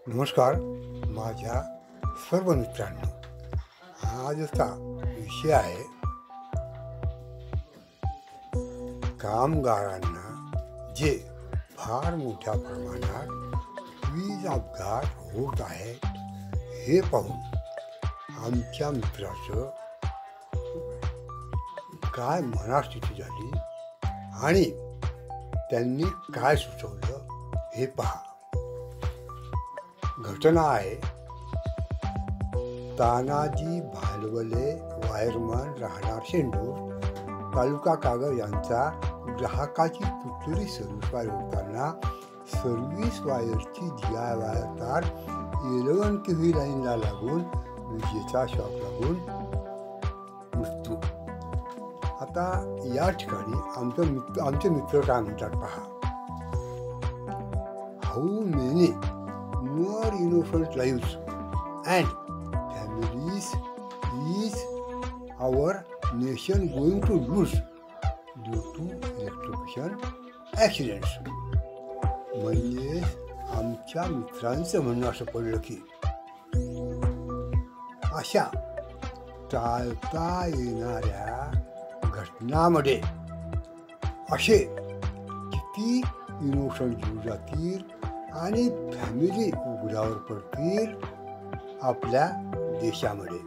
नमस्कार माझ्या सर्व मित्रांनो. आजचा विषय आहे कामगारांना जे फार मोठ्या प्रमाणात वीज अपघात होत आहेत हे पाहून आमच्या मित्राचं काय मनस्थिती झाली आणि त्यांनी काय सुचवलं हे पहा. घटना आहे तानाजी भालवले वायरमन राहणार शेंडूर तालुका कागल यांचा ग्राहकाची तुटलेली सर्व्हिस वायर होताना सर्व्हिस वायरची GI वायर तार 11 kV लाईनला लागून विजेचा शॉक लागून मृत्यू. आता या ठिकाणी आमचे मित्र काय म्हणतात पहा. How many more innocent lives and families is our nation going to lose due to electrocution accidents. म्हणजे आमच्या मित्रांचं म्हणणं असं पडलं की अशा टाळता येणाऱ्या घटनांमध्ये असे किती इनोसंट जीव जातील आणि फॅमिली उघड्यावर पडतील आपल्या देशामध्ये.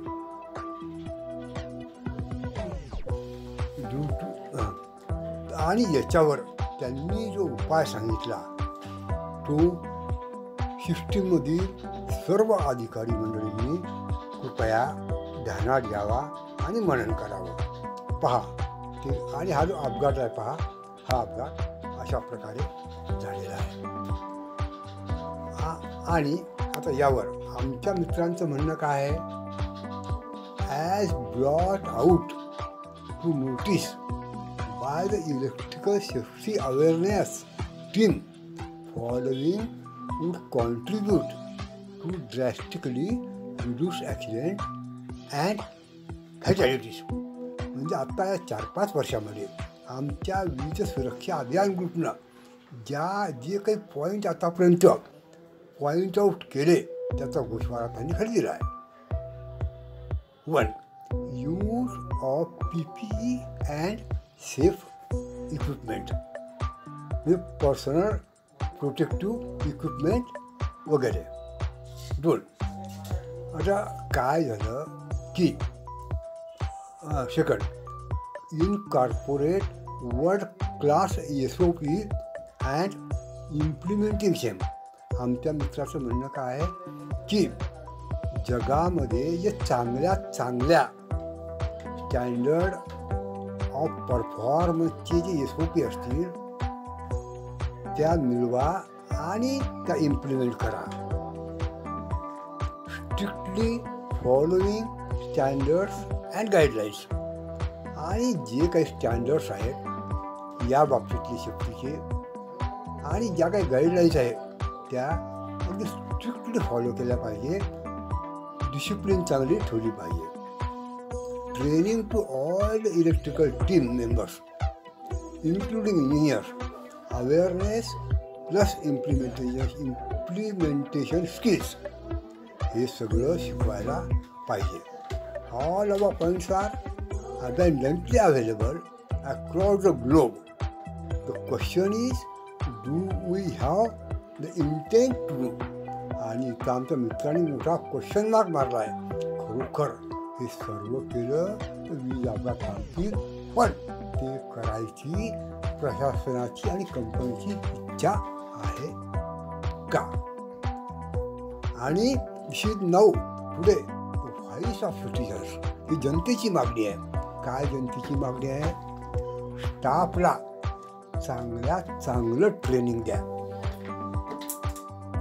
आणि याच्यावर त्यांनी जो उपाय सांगितला तो सिस्टीममधील सर्व अधिकारी मंडळींनी कृपया ध्यानात घ्यावा आणि मनन करावं. पहा ते. आणि हा जो अपघात आहे पहा, हा अपघात अशा प्रकारे झालेला आहे. आणि आता यावर आमच्या मित्रांचं म्हणणं काय आहे. As brought out to notice by the electrical safety awareness team following would contribute to drastically reduce accident and fatalities. म्हणजे आता या 4-5 वर्षामध्ये आमच्या वीज सुरक्षा अभियान ग्रुपनं जे काही पॉईंट आतापर्यंत पॉईंट आऊट केले त्याचा गोषवारा त्यांनी खाली दिला आहे. 1. Use of PPE and safe equipment, म्हणजे पर्सनल प्रोटेक्टिव्ह इक्विपमेंट वगैरे. 2. आता काय झालं की second, incorporate world class SOP and implementation. आमच्या मित्राचं म्हणणं काय आहे की जगामध्ये जे चांगल्या स्टँडर्ड ऑफ परफॉर्मन्सचे जे SOP असतील त्या मिळवा आणि त्या इम्प्लिमेंट करा. Strictly following standards and guidelines. आणि जे काही स्टँडर्ड्स आहेत या बाबतीतले सेफ्टीचे आणि ज्या काही गाईडलाईन्स आहेत त्या अगदी स्ट्रिक्टली फॉलो केल्या पाहिजे. डिसिप्लिन चांगली ठेवली पाहिजे. Training to all the electrical team members including engineers, awareness plus implementation skills हे सगळं शिकवायला पाहिजे. All our points are abundantly available across the globe. The question is, do we have the intent to do? आणि इथं आमच्या मित्रांनी मोठा question mark मारला आहे. खरोखर हे सर्व केलं तर वीज अपघात थांबतील, पण ते करायची प्रशासनाची आणि कंपनीची इच्छा आहे का? आणि विषय 9 पुढे व्हॉइस ऑफ सिटिझन्स ही जनतेची मागणी आहे. काय जनतेची मागणी आहे? स्टाफला चांगलं ट्रेनिंग द्या.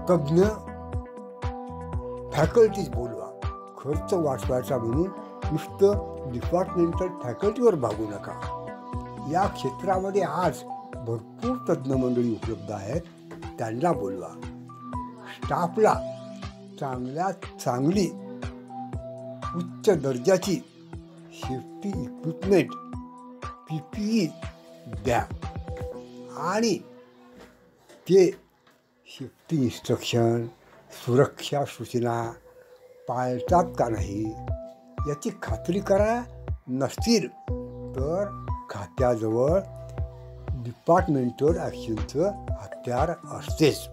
तज्ज्ञ फॅकल्टीज बोलवा. खर्च वाचवायचा म्हणून नुसतं डिपार्टमेंटल फॅकल्टीवर भागू नका. या क्षेत्रामध्ये आज भरपूर तज्ज्ञ मंडळी उपलब्ध आहेत, त्यांना बोलवा. स्टाफला चांगली उच्च दर्जाची सेफ्टी इक्विपमेंट PPE द्या आणि ते सेफ्टी इन्स्ट्रक्शन सुरक्षा सूचना पाळतात का नाही याची खात्री करा. नसतील तर खात्याजवळ डिपार्टमेंटल ॲक्शनचं हत्यार असतेच.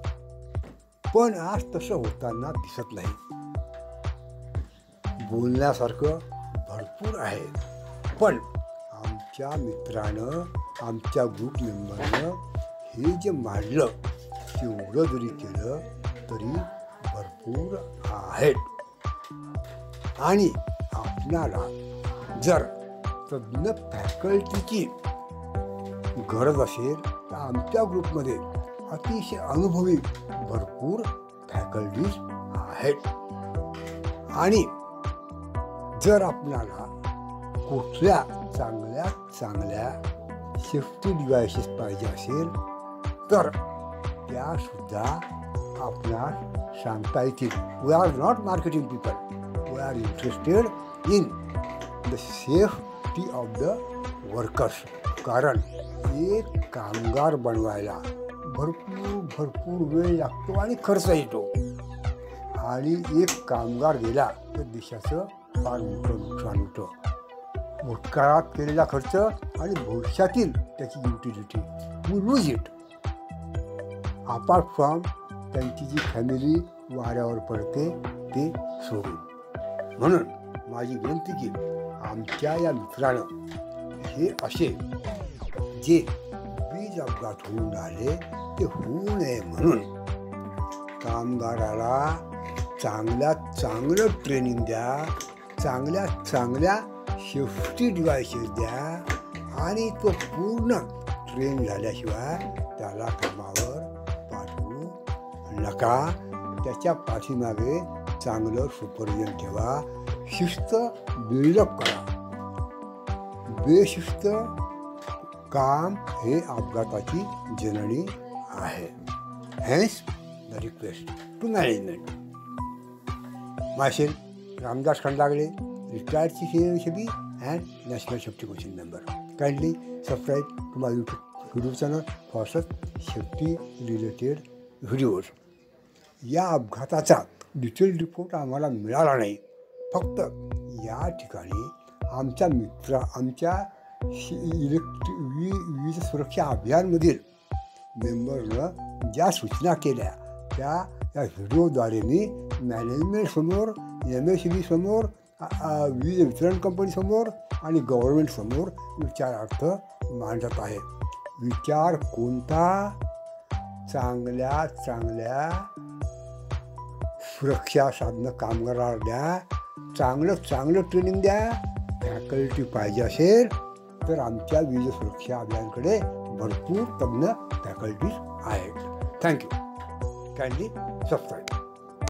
पण आज तसं होताना दिसत नाही. बोलण्यासारखं भरपूर आहे, पण आमच्या मित्रानं, आमच्या ग्रुप मेंबरनं हे जे मांडलं तेवढं जरी केलं तरी भरपूर आहेत. आणि आपणाला जर तज्ज्ञ फॅकल्टीची गरज असेल तर आमच्या ग्रुपमध्ये अतिशय अनुभवी भरपूर फॅकल्टीज आहेत. आणि जर आपणाला कुठल्या चांगल्या सेफ्टी डिव्हायसेस पाहिजे असेल तर त्यासुद्धा आपणास सांगता येतील. We are not marketing people, we are interested in the safety of the workers. कारण एक कामगार बनवायला भरपूर वेळ लागतो आणि खर्च येतो. आणि एक कामगार गेला तर देशाचं फार मोठं नुकसान होतं. भूतकाळात केलेला खर्च आणि भविष्यातील त्याची utility, we lose it. Apart from त्यांची जी फॅमिली वाऱ्यावर पडते ते सोडून. म्हणून माझी विनंती की आमच्या या मित्रानं हे असे जे वीज अपघात होऊन राहिले ते होऊ नये म्हणून कामगाराला चांगलं ट्रेनिंग द्या, चांगल्या सेफ्टी डिव्हायसेस द्या. आणि तो पूर्ण ट्रेन झाल्याशिवाय त्याला कामावर पाठवू नका. त्याच्या पाठीमागे चांगलं सुपरविजन ठेवा. शिस्त बिल्डअप करा. बेशिस्त काम हे अपघाताची जननी आहे. Hence the request to management. Myself, Ramdas Khandagale, retired CCB and National Safety Commission member. Kindly subscribe to my YouTube channel for such safety related videos. या अपघाताचा डिटेल रिपोर्ट आम्हाला मिळाला नाही. फक्त या ठिकाणी आमच्या वीज सुरक्षा अभियानमधील मेंबरनं ज्या सूचना केल्या त्या व्हिडिओद्वारे मी मॅनेजमेंटसमोर, MSEB समोर, वीज वितरण कंपनीसमोर आणि गव्हर्नमेंटसमोर विचारार्थ मांडत आहे. विचार कोणता? चांगल्या सुरक्षा साधनं कामगाराला द्या, चांगलं ट्रेनिंग द्या. फॅकल्टी पाहिजे असेल तर आमच्या वीज सुरक्षा अभियानकडे भरपूर तज्ज्ञ फॅकल्टीज आहेत. थँक्यू. Kindly subscribe.